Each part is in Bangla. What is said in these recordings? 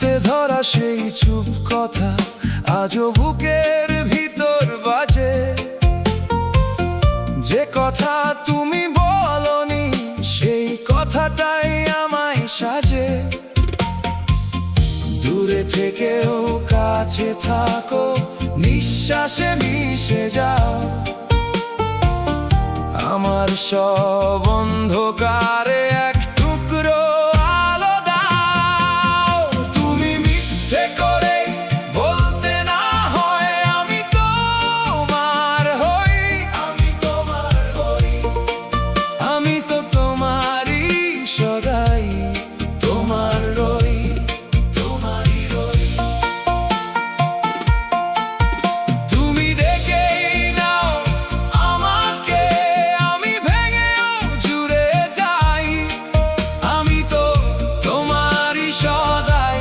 হাতে ধরা সেই চুপ কথা আজও বুকের ভিতর বাজে। যে কথা তুমি বলনি সেই কথাটাই আমায় সাজে। দূরে থেকেও কাছে থাকো, নিঃশ্বাসে মিশে যাও। আমার সব অন্ধকারে এক টুকরো আলো দাও। তুমি মিথ্যে করে বলতে না হয় আমি তোমার হই, আমি তোমার হই। আমি তো তোমারই সদাই, তোমার রই, তোমারই রই। তুমি দেখেই নাও আমাকে, আমি ভেঙেও জুড়ে যাই। আমি তো তোমারই সদাই,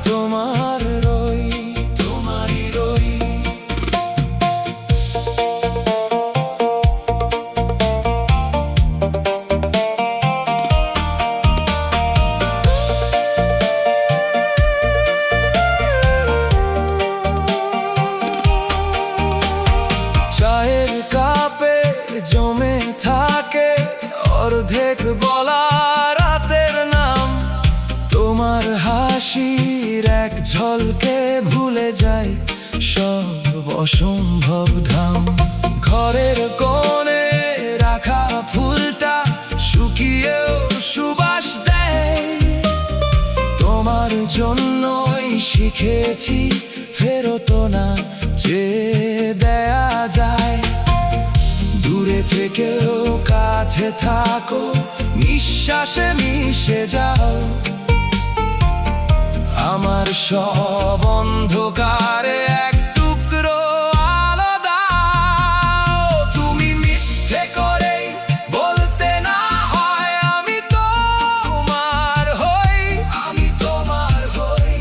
তোমার রই, তোমারই রই। চায়ের কাপে জমে থাকে অর্ধেক বলা রাতের নাম। তোমার হাসির এক ঝলকে ভুলে যায় সব অসম্ভব ধাম। ঘরের কোণে রাখা ফুলটা শুকিয়েও সুবাস দেয়। তোমার জন্যই শিখেছি ফেরত না চেয়ে দেয়া যায়। দূরে থেকেও কাছে থাকো, নিঃশ্বাসে মিশে যাও। আমার সব অন্ধকারে এক টুকরো আলো দাও। তুমি মিথ্যে করে বলতে না হয় আমি তোমার হই, আমি তোমার হই।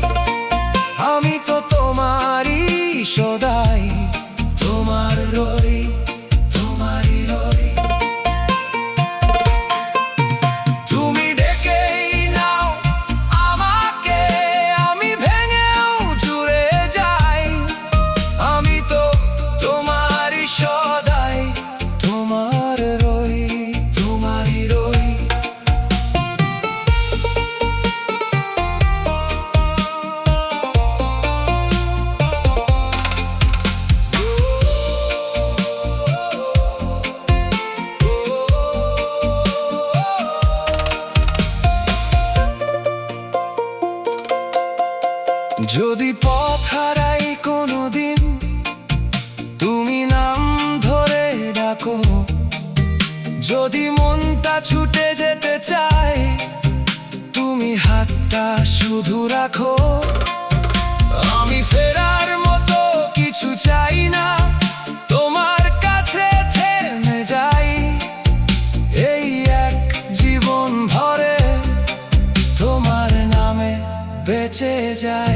আমি তো তোমারই সদাই, তোমার রই, তোমারই রই। তুমি ডেকেই নাও আমাকে, আমি ভেঙেও জুড়ে যাই। আমি তো তোমারই সদাই, তোমার রই, তোমারই রই। যদি পথ হারাই কোনোদিন, তুমি নাম ধরে ডাকো। যদি মনটা ছুটে যেতে চায়, তুমি হাতটা শুধু রাখো। আমি ফেরার মতো কিছু চাই না, তোমার কাছে থেমে যাই। এই এক জীবন ভরে তোমার নামে বেঁচে যায়।